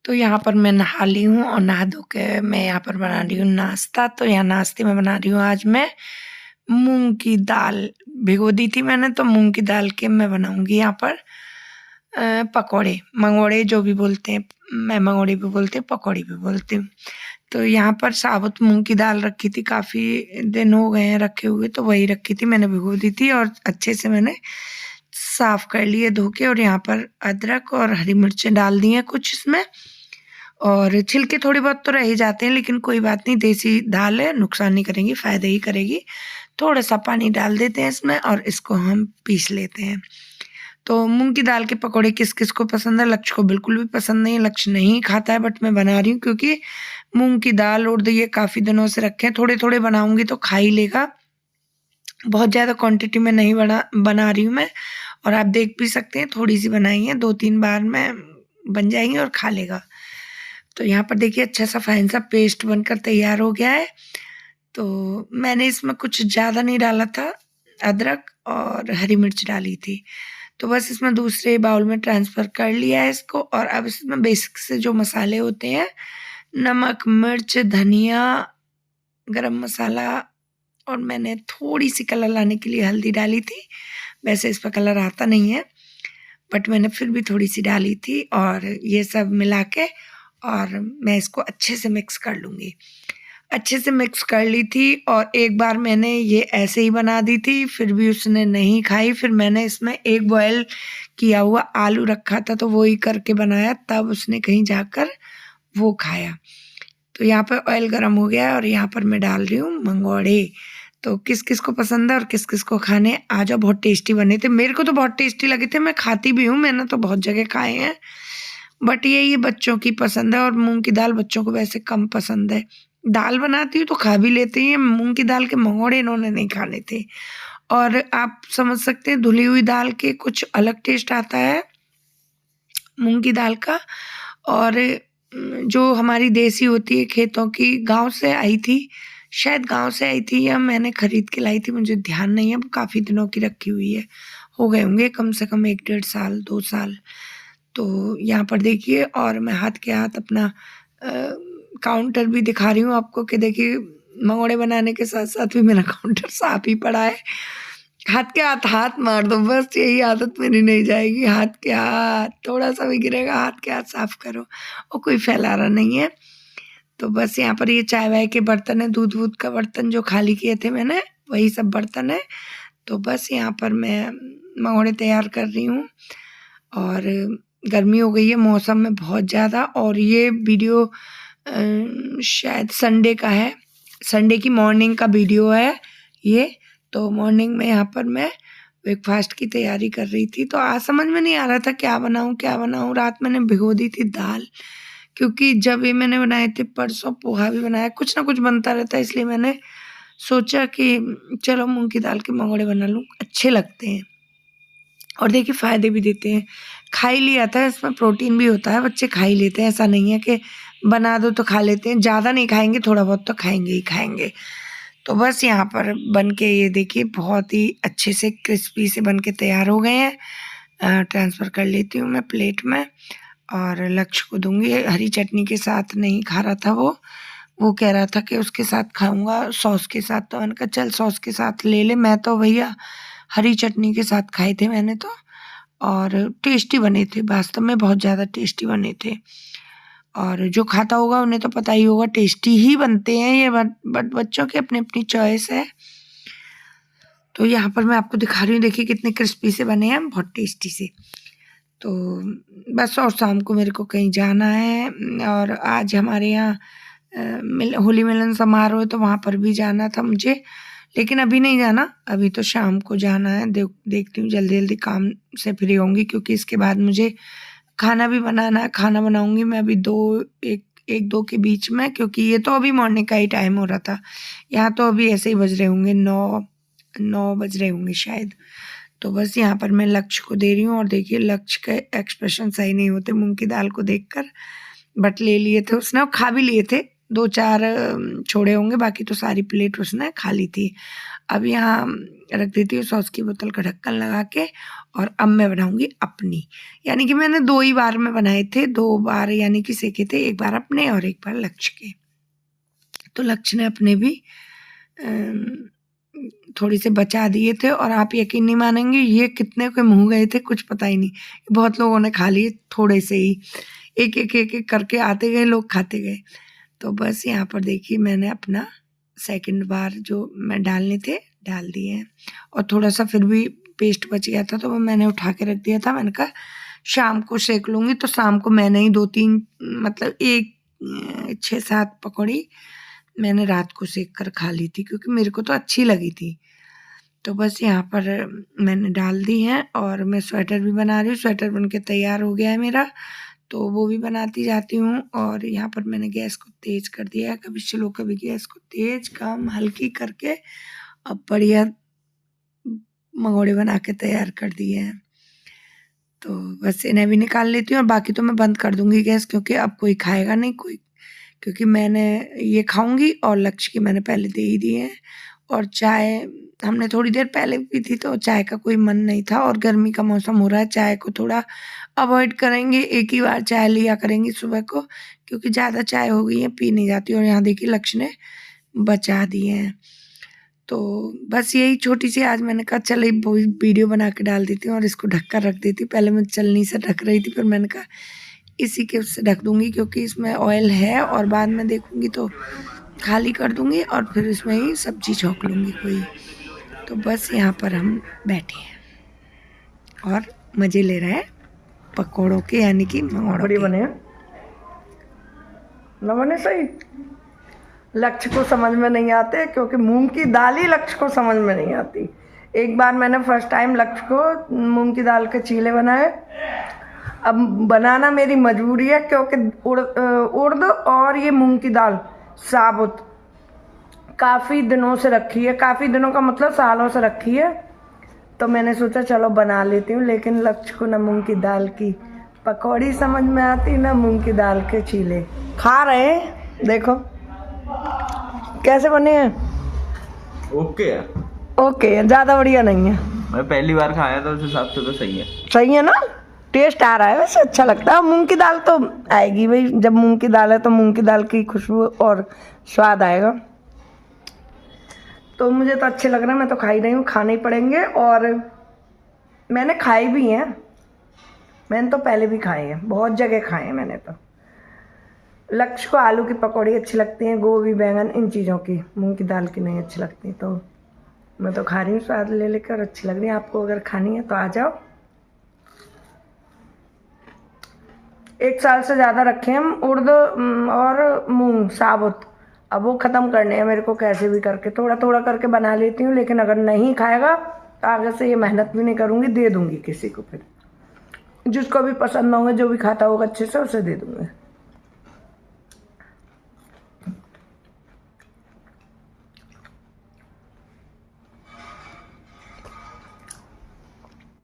तो यहाँ पर मैं नहा ली हूँ और नहा धो के मैं यहाँ पर बना रही हूँ नाश्ता। तो यहाँ नाश्ते में बना रही हूँ आज मैं मूँग की दाल। भिगो दी थी मैंने, तो मूँग की दाल के मैं बनाऊँगी यहाँ पर पकौड़े, मंगोड़े जो भी बोलते हैं। मैं मंगोड़े भी बोलती हूँ, पकौड़ी भी बोलती हूँ। तो यहाँ पर साबुत मूँग की दाल रखी थी, काफ़ी दिन हो गए हैं रखे हुए, तो वही रखी थी, मैंने भिगो दी थी और अच्छे से मैंने साफ कर लिए धो के। और यहाँ पर अदरक और हरी मिर्चें डाल दी हैं कुछ इसमें, और छिलके थोड़े बहुत तो रह ही जाते हैं, लेकिन कोई बात नहीं, देसी दाल है, नुकसान नहीं करेंगी, फ़ायदे ही करेगी। थोड़ा-सा पानी डाल देते हैं इसमें और इसको हम पीस लेते हैं। तो मूँग की दाल के पकौड़े किस-किस को पसंद है, लक्ष्य को बिल्कुल भी पसंद नहीं है, लक्ष्य नहीं खाता है, बट मैं बना रही हूँ क्योंकि मूँग की दाल उड़द ये काफ़ी दिनों से रखे हैं, थोड़े-थोड़े बनाऊँगी तो खा ही लेगा। बहुत ज़्यादा क्वांटिटी में नहीं बना रही हूँ मैं, और आप देख भी सकते हैं थोड़ी-सी बनाई है, 2-3 बार में बन जाएँगी और खा लेगा। तो यहाँ पर देखिए अच्छा-सा फाइन सा पेस्ट बनकर तैयार हो गया है। तो मैंने इसमें कुछ ज़्यादा नहीं डाला था, अदरक और हरी मिर्च डाली थी। तो बस इसमें दूसरे बाउल में ट्रांसफ़र कर लिया है इसको, और अब इसमें बेसिक से जो मसाले होते हैं, नमक, मिर्च, धनिया, गरम मसाला, और मैंने थोड़ी-सी कलर लाने के लिए हल्दी डाली थी। वैसे इस पे कलर आता नहीं है, बट मैंने फिर भी थोड़ी-सी डाली थी, और ये सब मिला के और मैं इसको अच्छे से मिक्स कर लूँगी। अच्छे से मिक्स कर ली थी, और एक बार मैंने ये ऐसे ही बना दी थी, फिर भी उसने नहीं खाई। फिर मैंने इसमें एक बॉयल किया हुआ आलू रखा था, तो वो ही करके बनाया, तब उसने कहीं जाकर वो खाया। तो यहाँ पर ऑयल गरम हो गया है और यहाँ पर मैं डाल रही हूँ मंगोड़े। तो किस-किस को पसंद है और किस-किस को खाने हैं, आ जाओ, बहुत टेस्टी बने थे। मेरे को तो बहुत टेस्टी लगे थे, मैं खाती भी हूँ, मैंने तो बहुत जगह खाए हैं। बट ये बच्चों की पसंद है, और मूँग की दाल बच्चों को वैसे कम पसंद है। दाल बनाती हूँ तो खा भी लेते हैं, मूँग की दाल के मंगोड़े इन्होंने नहीं खाने थे। और आप समझ सकते हैं धुली हुई दाल के कुछ अलग टेस्ट आता है मूँग की दाल का। और जो हमारी देसी होती है खेतों की, गाँव से आई थी, शायद गाँव से आई थी या मैंने खरीद के लाई थी, मुझे ध्यान नहीं है, काफ़ी दिनों की रखी हुई है। हो गए होंगे कम से कम 1 डेढ़ साल, 2 साल। तो यहाँ पर देखिए, और मैं हाथ के हाथ अपना काउंटर भी दिखा रही हूँ आपको कि देखिए, मंगोड़े बनाने के साथ-साथ भी मेरा काउंटर साफ ही पड़ा है। हाथ के हाथ हाथ मार दो, बस यही आदत मेरी नहीं जाएगी। हाथ के हाथ थोड़ा-सा भी गिरेगा, हाथ के हाथ साफ करो, और कोई फैलाना नहीं है। तो बस यहाँ पर ये चाय-वाय के बर्तन है, दूध-वूध का बर्तन जो खाली किए थे मैंने, वही सब बर्तन है। तो बस यहाँ पर मैं मंगोड़े तैयार कर रही हूँ, और गर्मी हो गई है मौसम में बहुत ज़्यादा। और ये वीडियो शायद संडे का है, संडे की मॉर्निंग का वीडियो है ये। तो मॉर्निंग में यहाँ पर मैं ब्रेकफ़ास्ट की तैयारी कर रही थी, तो आज समझ में नहीं आ रहा था क्या बनाऊँ, क्या बनाऊँ? रात मैंने भिगो दी थी दाल, क्योंकि जब ये मैंने बनाए थे परसों पोहा भी बनाया, कुछ ना कुछ बनता रहता है, इसलिए मैंने सोचा कि चलो मूँग की दाल के मंगोड़े बना लूँ, अच्छे लगते हैं। और देखिए फ़ायदे भी देते हैं। खा ही लिया था, इसमें प्रोटीन भी होता है, बच्चे खा ही लेते हैं, ऐसा नहीं है कि बना दो तो खा लेते हैं, ज़्यादा नहीं खाएँगे, थोड़ा बहुत तो खाएँगे ही खाएँगे। तो बस यहाँ पर बन के ये देखिए बहुत ही अच्छे से क्रिस्पी से बन के तैयार हो गए हैं। ट्रांसफ़र कर लेती हूँ मैं प्लेट में, और लक्ष्य को दूँगी। हरी चटनी के साथ नहीं खा रहा था वो कह रहा था कि उसके साथ खाऊँगा सॉस के साथ, तो मैंने कहा चल सॉस के साथ ले ले। मैं तो भैया हरी चटनी के साथ खाए थे मैंने तो, और टेस्टी बने थे, वास्तव में बहुत ज़्यादा टेस्टी बने थे। और जो खाता होगा उन्हें तो पता ही होगा, टेस्टी ही बनते हैं ये, बट बच्चों की अपनी-अपनी चॉइस है। तो यहाँ पर मैं आपको दिखा रही हूँ, देखिए कितने क्रिस्पी से बने हैं, बहुत टेस्टी से। तो बस, और शाम को मेरे को कहीं जाना है, और आज हमारे यहाँ होली मिलन समारोह है, तो वहाँ पर भी जाना था मुझे, लेकिन अभी नहीं जाना, अभी तो शाम को जाना है। देखती हूँ जल्दी-जल्दी काम से फ्री होंगी, क्योंकि इसके बाद मुझे खाना भी बनाना है। खाना बनाऊँगी मैं अभी 1-2 के बीच में, क्योंकि ये तो अभी मॉर्निंग का ही टाइम हो रहा था। यहाँ तो अभी ऐसे ही बज रहे होंगे 9 बज रहे होंगे शायद। तो बस यहाँ पर मैं लक्ष्य को दे रही हूँ, और देखिए लक्ष्य के एक्सप्रेशन सही नहीं होते मूँग की दाल को देखकर, बट ले लिए थे उसने और खा भी लिए थे। 2-4 छोड़े होंगे, बाकी तो सारी प्लेट उसने खा ली थी। अब यहाँ रख देती हूँ सॉस की बोतल का ढक्कन लगा के, और अब मैं बनाऊँगी अपनी। यानी कि मैंने 2 ही बार में बनाए थे, 2 बार यानी कि सेके थे, 1 बार अपने और 1 बार लक्ष्य के। तो लक्ष्य ने अपने भी थोड़ी से बचा दिए थे, और आप यकीन नहीं मानेंगे ये कितने के मुँह गए थे कुछ पता ही नहीं। बहुत लोगों ने खा लिए थोड़े से ही, एक करके आते गए लोग, खाते गए। तो बस यहाँ पर देखिए मैंने अपना सेकंड बार जो मैं डालने थे डाल दिए हैं, और थोड़ा सा फिर भी पेस्ट बच गया था तो वो मैंने उठा के रख दिया था। मैंने कहा शाम को सेक लूँगी, तो शाम को मैंने ही 2-3 मतलब 6-7 पकौड़ी मैंने रात को सेक कर खा ली थी, क्योंकि मेरे को तो अच्छी लगी थी। तो बस यहाँ पर मैंने डाल दी हैं, और मैं स्वेटर भी बना रही हूँ। स्वेटर बन के तैयार हो गया है मेरा, तो वो भी बनाती जाती हूँ। और यहाँ पर मैंने गैस को तेज़ कर दिया है, कभी स्लो कभी गैस को तेज़ कम हल्की करके अब बढ़िया मंगोड़े बना के तैयार कर दिए हैं। तो बस इन्हें भी निकाल लेती हूँ, और बाकी तो मैं बंद कर दूँगी गैस, क्योंकि अब कोई खाएगा नहीं कोई, क्योंकि मैंने ये खाऊँगी और लक्ष्य की मैंने पहले दे ही दिए हैं। और चाय हमने थोड़ी देर पहले पी थी, तो चाय का कोई मन नहीं था, और गर्मी का मौसम हो रहा है, चाय को थोड़ा अवॉइड करेंगे। एक ही बार चाय लिया करेंगे सुबह को, क्योंकि ज़्यादा चाय हो गई है, पी नहीं जाती। और यहाँ देखिए लक्ष्य ने बचा दिए हैं। तो बस यही छोटी सी आज मैंने कहा चल एक वीडियो बना के डाल देती हूँ, और इसको ढक कर रख देती हूँ। पहले मैं चलनी से ढक रही थी, फिर मैंने कहा इसी के उससे ढक दूँगी, क्योंकि इसमें ऑयल है, और बाद में देखूँगी तो खाली कर दूँगी, और फिर इसमें ही सब्जी छौंक लूँगी कोई। तो बस यहाँ पर हम बैठे हैं और मज़े ले रहे हैं पकौड़ों के, यानी कि मंगोड़ों के। बने न बने सही, लक्ष्य को समझ में नहीं आते, क्योंकि मूंग की दाल ही लक्ष्य को समझ में नहीं आती। एक बार मैंने फर्स्ट टाइम लक्ष्य को मूंग की दाल के चीले बनाए। अब बनाना मेरी मजबूरी है, क्योंकि उड़द और ये मूंग की दाल साबुत काफ़ी दिनों से रखी है, काफ़ी दिनों का मतलब सालों से रखी है। तो मैंने सोचा चलो बना लेती हूँ, लेकिन लक्ष्य को न मूंग की दाल की पकौड़ी समझ में आती, न मूंग की दाल के चीले। खा रहे हैं, देखो कैसे बने हैं। ओके है, ओके है, ज़्यादा बढ़िया नहीं है। मैं पहली बार खाया था, उस हिसाब से तो सही है। सही है ना, टेस्ट आ रहा है, वैसे अच्छा लगता है। मूंग की दाल तो आएगी भाई, जब मूंग की दाल है तो मूंग की दाल की खुशबू और स्वाद आएगा। तो मुझे तो अच्छे लग रहे हैं, मैं तो खा ही रही हूँ, खाने ही पड़ेंगे। और मैंने खाए भी हैं, मैंने तो पहले भी खाए हैं, बहुत जगह खाए हैं मैंने तो। लक्ष्य को आलू की पकौड़ी अच्छी लगती हैं, गोभी बैंगन इन चीज़ों की, मूंग की दाल की नहीं अच्छी लगती। तो मैं तो खा रही हूँ स्वाद ले लेकर, अच्छी लग रही है। आपको अगर खानी है तो आ जाओ। 1 साल से ज़्यादा रखे हम उड़द और मूंग साबुत, अब वो ख़त्म करने हैं मेरे को कैसे भी करके। थोड़ा थोड़ा करके बना लेती हूँ, लेकिन अगर नहीं खाएगा तो आगे से ये मेहनत भी नहीं करूँगी, दे दूँगी किसी को, फिर जिसको भी पसंद होंगे, जो भी खाता होगा अच्छे से उसे दे दूँगी।